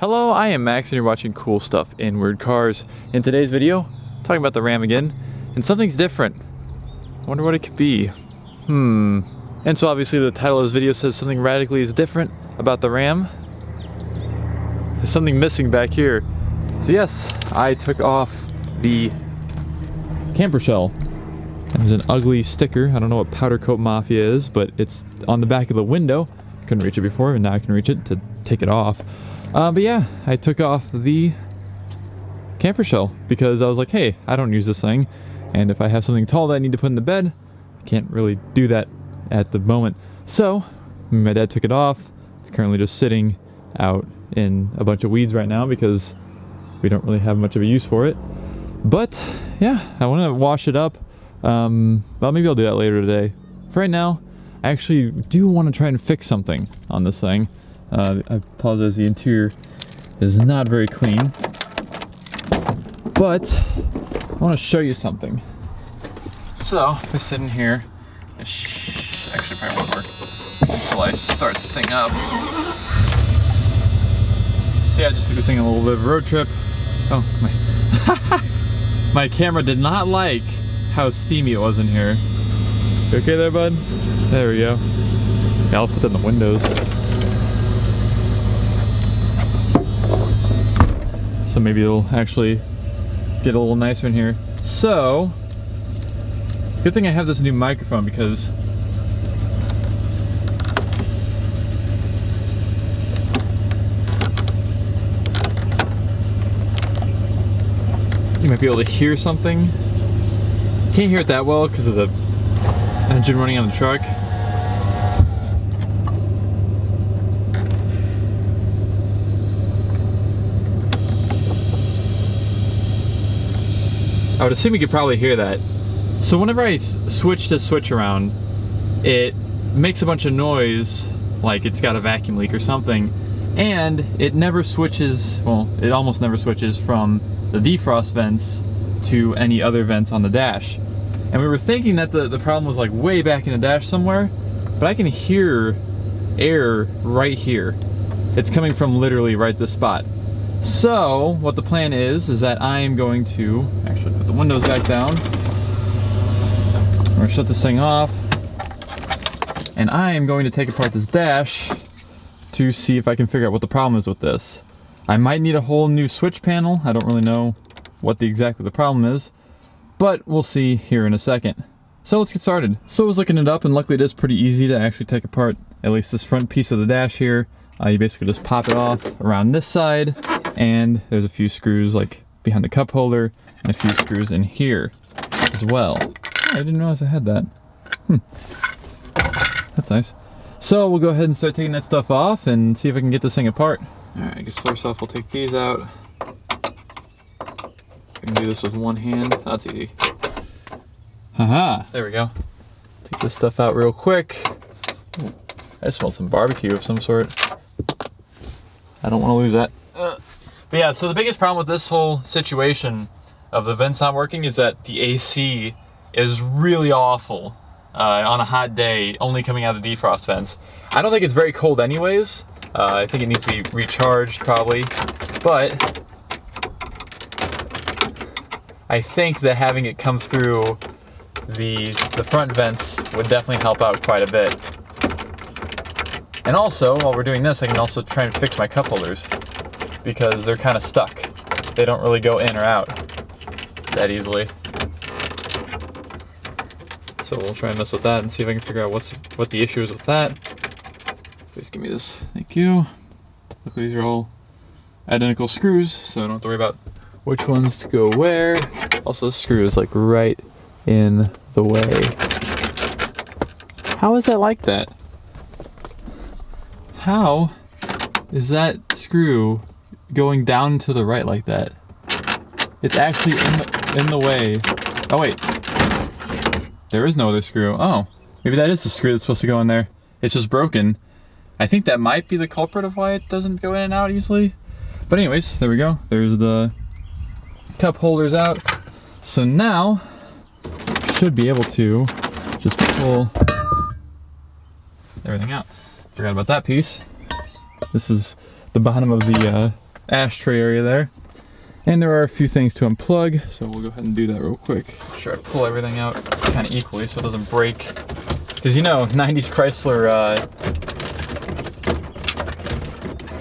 Hello, I am Max and you're watching Cool Stuff in Weird Cars. In today's video, talking about the Ram again, and something's different. I wonder what it could be. And so obviously the title of this video says something radically is different about the Ram. There's something missing back here. So yes, I took off the camper shell. There's an ugly sticker. I don't know what Powder Coat Mafia is, but it's on the back of the window. Couldn't reach it before, and now I can reach it to take it off. But yeah, I took off the camper shell because I was like, hey, I don't use this thing, and if I have something tall that I need to put in the bed, I can't really do that at the moment. So my dad took it off. It's currently just sitting out in a bunch of weeds right now because we don't really have much of a use for it. But yeah, I want to wash it up. Well, maybe I'll do that later today. For right now, I actually do want to try and fix something on this thing. I apologize, the interior is not very clean, but I want to show you something. So if I sit in here, actually probably won't work until I start the thing up. So yeah, I just took this thing on a little bit of a road trip. Oh, my camera did not like how steamy it was in here. You okay there, bud? There we go. Yeah, I'll put that in the windows. So maybe it'll actually get a little nicer in here. So, good thing I have this new microphone because you might be able to hear something. Can't hear it that well because of the engine running on the truck. I would assume you could probably hear that. So whenever I switch this switch around, it makes a bunch of noise, like it's got a vacuum leak or something, and it never switches, well, it almost never switches from the defrost vents to any other vents on the dash. And we were thinking that the problem was like way back in the dash somewhere, but I can hear air right here. It's coming from literally right this spot. So what the plan is that I am going to actually put the windows back down. We're gonna shut this thing off, and I am going to take apart this dash to see if I can figure out what the problem is with this. I might need a whole new switch panel. I don't really know what exactly the problem is, but we'll see here in a second. So let's get started. So I was looking it up, and luckily it is pretty easy to actually take apart at least this front piece of the dash here. You basically just pop it off around this side, and there's a few screws like behind the cup holder and a few screws in here as well. Oh, I didn't realize I had that. That's nice. So we'll go ahead and start taking that stuff off and see if I can get this thing apart. Alright, I guess first off we'll take these out. I can do this with one hand. That's easy. Haha, there we go. Take this stuff out real quick. Ooh, I smelled some barbecue of some sort. I don't want to lose that. But yeah, so the biggest problem with this whole situation of the vents not working is that the AC is really awful on a hot day, only coming out of the defrost vents. I don't think it's very cold anyways. I think it needs to be recharged probably, but I think that having it come through the front vents would definitely help out quite a bit. And also, while we're doing this, I can also try and fix my cup holders because they're kind of stuck. They don't really go in or out that easily. So we'll try and mess with that and see if I can figure out what the issue is with that. Please give me this. Thank you. Luckily these are all identical screws, so I don't have to worry about which ones to go where. Also, the screw is like right in the way. How is that like that? How is that screw going down to the right like that? It's actually in the way. Oh wait, there is no other screw. Oh, maybe that is the screw that's supposed to go in there. It's just broken. I think that might be the culprit of why it doesn't go in and out easily. But anyways, there we go. There's the cup holders out. So now, should be able to just pull everything out. Forgot about that piece. This is the bottom of the ashtray area there. And there are a few things to unplug, so we'll go ahead and do that real quick. Make sure I pull everything out kind of equally so it doesn't break. Because you know, 90s Chrysler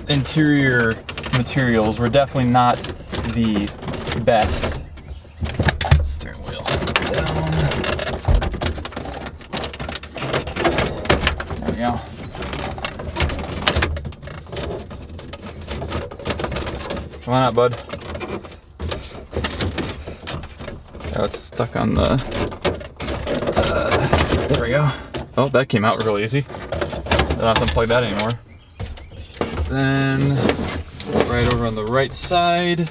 interior materials were definitely not the best. Steering wheel down. There we go. Come on out, bud. Oh, it's stuck on the... there we go. Oh, that came out real easy. Don't have to unplug that anymore. Then, right over on the right side,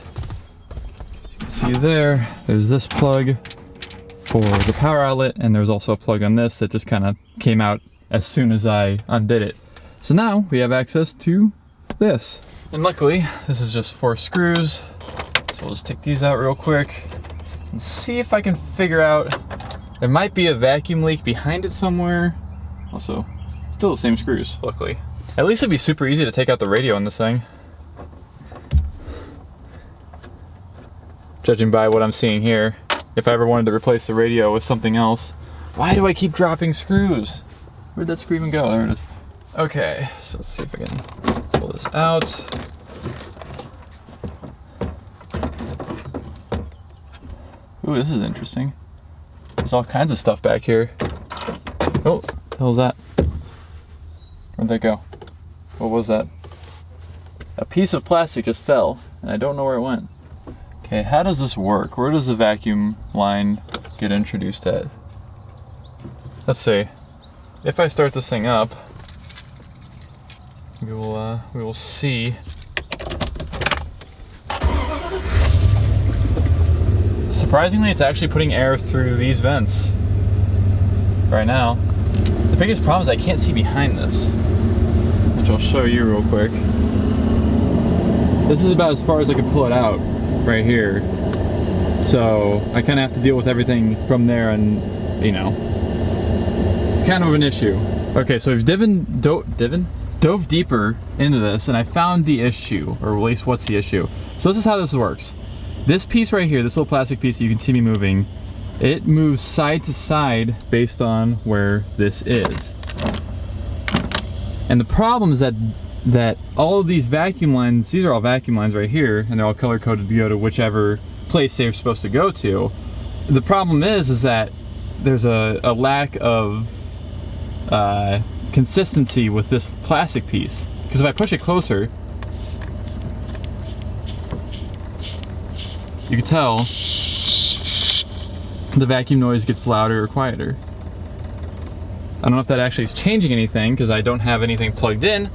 as you can see there's this plug for the power outlet, and there's also a plug on this that just kind of came out as soon as I undid it. So now we have access to this. And luckily, this is just 4 screws. So we'll just take these out real quick and see if I can figure out, there might be a vacuum leak behind it somewhere. Also, still the same screws, luckily. At least it'd be super easy to take out the radio in this thing. Judging by what I'm seeing here, if I ever wanted to replace the radio with something else. Why do I keep dropping screws? Where'd that screw even go? There it is. Okay, so let's see if I can pull this out. Ooh, this is interesting. There's all kinds of stuff back here. Oh, what the hell is that? Where'd that go? What was that? A piece of plastic just fell, and I don't know where it went. Okay, how does this work? Where does the vacuum line get introduced at? Let's see. If I start this thing up, we will see. Surprisingly, it's actually putting air through these vents right now. The biggest problem is I can't see behind this, which I'll show you real quick. This is about as far as I can pull it out right here. So I kind of have to deal with everything from there, and you know, it's kind of an issue. Okay, so we've dove deeper into this, and I found the issue, or at least what's the issue. So this is how this works. This piece right here, this little plastic piece that you can see me moving, it moves side to side based on where this is. And the problem is that all of these vacuum lines, these are all vacuum lines right here, and they're all color coded to go to whichever place they're supposed to go to. The problem is that there's a lack of consistency with this plastic piece. Because if I push it closer, you can tell the vacuum noise gets louder or quieter. I don't know if that actually is changing anything because I don't have anything plugged in.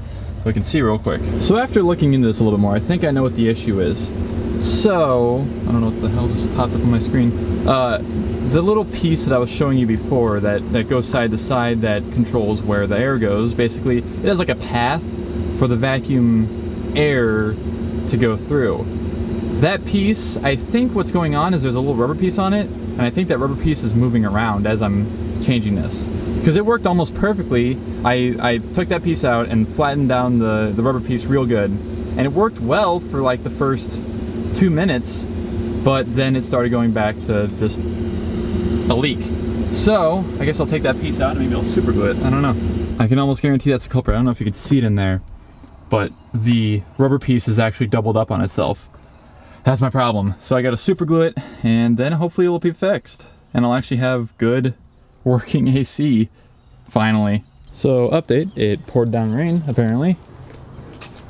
We can see real quick. So after looking into this a little more, I think I know what the issue is. So, I don't know what the hell just popped up on my screen. The little piece that I was showing you before that goes side to side that controls where the air goes, basically, it has like a path for the vacuum air to go through. That piece, I think what's going on is there's a little rubber piece on it, and I think that rubber piece is moving around as I'm changing this. Because it worked almost perfectly. I took that piece out and flattened down the rubber piece real good, and it worked well for like the first 2 minutes, but then it started going back to just a leak. So I guess I'll take that piece out and maybe I'll super glue it. I don't know. I can almost guarantee that's the culprit. I don't know if you can see it in there, but the rubber piece is actually doubled up on itself. That's my problem. So I gotta super glue it, and then hopefully it'll be fixed, and I'll actually have good working AC finally. So update, it poured down rain apparently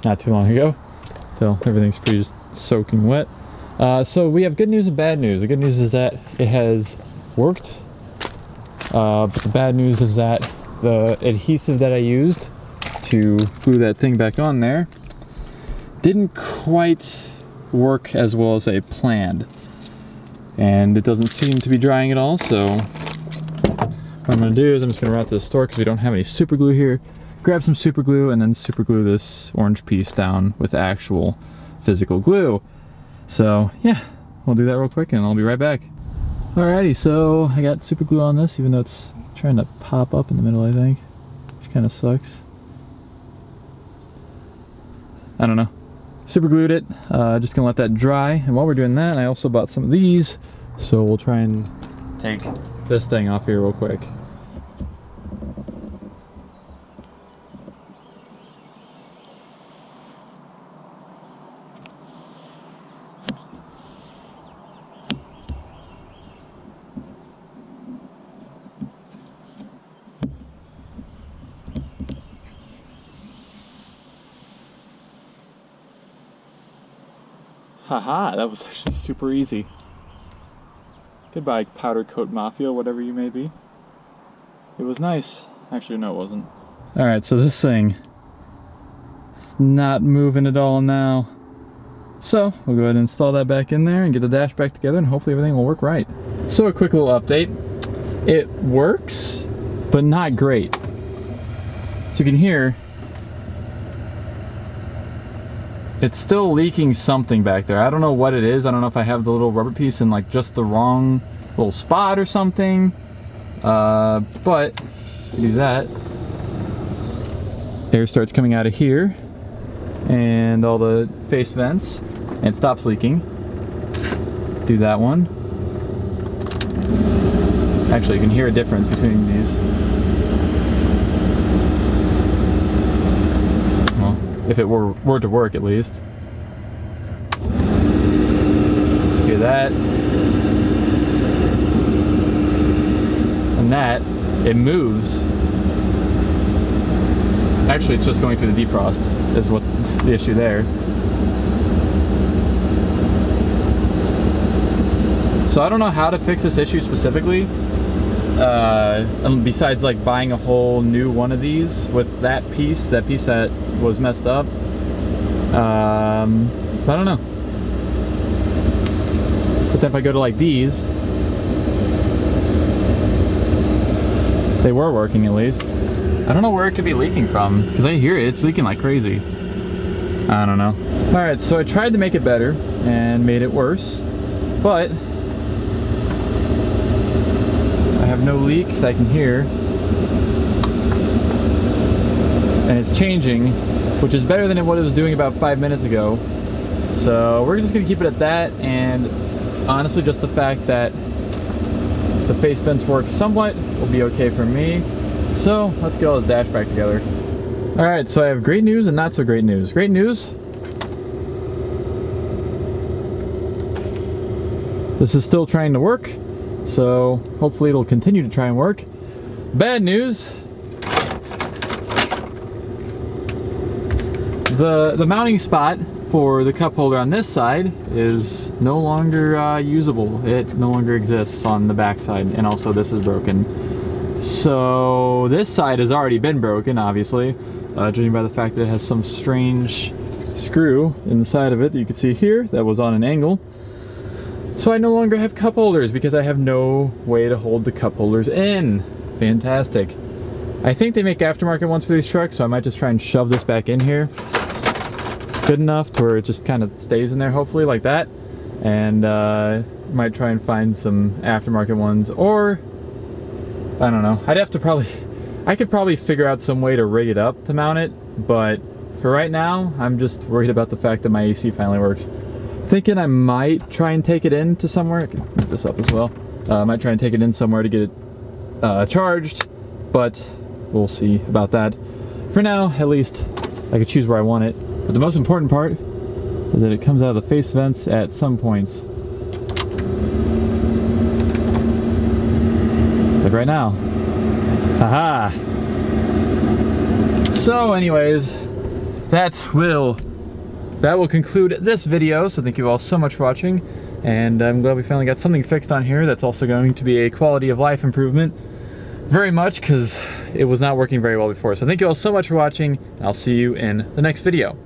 not too long ago, so everything's pretty just soaking wet. So we have good news and bad news. The good news is that it has worked, but the bad news is that the adhesive that I used to glue that thing back on there didn't quite work as well as I planned, and it doesn't seem to be drying at all. So what I'm going to do is I'm just going to run out to the store because we don't have any super glue here, grab some super glue, and then super glue this orange piece down with actual physical glue. So yeah, we'll do that real quick and I'll be right back. Alrighty, so I got super glue on this, even though it's trying to pop up in the middle, I think, which kind of sucks. I don't know. super glued it. Just gonna let that dry. And while we're doing that, I also bought some of these. So we'll try and take this thing off here real quick. Haha, that was actually super easy. Goodbye, powder coat mafia, whatever you may be. It was nice. Actually, no, it wasn't. Alright, so this thing is not moving at all now. So, we'll go ahead and install that back in there and get the dash back together, and hopefully everything will work right. So, a quick little update. It works, but not great. So you can hear it's still leaking something back there. I don't know what it is. I don't know if I have the little rubber piece in like just the wrong little spot or something. But do that. Air starts coming out of here and all the face vents, and it stops leaking. Do that one. Actually, you can hear a difference between these. If it were to work, at least. Hear that. And that, it moves. Actually, it's just going through the defrost, is what's the issue there. So I don't know how to fix this issue specifically. Besides like buying a whole new one of these with that piece that was messed up. I don't know. But then if I go to like these, they were working at least. I don't know where it could be leaking from, because I hear it, it's leaking like crazy. I don't know. Alright, so I tried to make it better and made it worse, but I have no leak that I can hear, and it's changing, which is better than what it was doing about 5 minutes ago. So we're just gonna keep it at that, and honestly just the fact that the face vents work somewhat will be okay for me. So let's get all this dash back together. Alright, so I have great news and not so great news. Great news, this is still trying to work. So hopefully it'll continue to try and work. Bad news, the mounting spot for the cup holder on this side is no longer usable. It no longer exists on the back side, and also this is broken. So this side has already been broken, obviously, judging by the fact that it has some strange screw in the side of it that you can see here that was on an angle. So I no longer have cup holders because I have no way to hold the cup holders in. Fantastic. I think they make aftermarket ones for these trucks, so I might just try and shove this back in here. Good enough to where it just kind of stays in there, hopefully, like that. And might try and find some aftermarket ones, or I don't know. I could probably figure out some way to rig it up to mount it, but for right now, I'm just worried about the fact that my AC finally works. Thinking I might try and take it into somewhere. I can move this up as well. I might try and take it in somewhere to get it charged, but we'll see about that. For now, at least, I could choose where I want it. But the most important part is that it comes out of the face vents at some points. Like right now. Haha! So anyways, that will conclude this video. So thank you all so much for watching, and I'm glad we finally got something fixed on here that's also going to be a quality of life improvement. Very much, because it was not working very well before. So thank you all so much for watching, and I'll see you in the next video.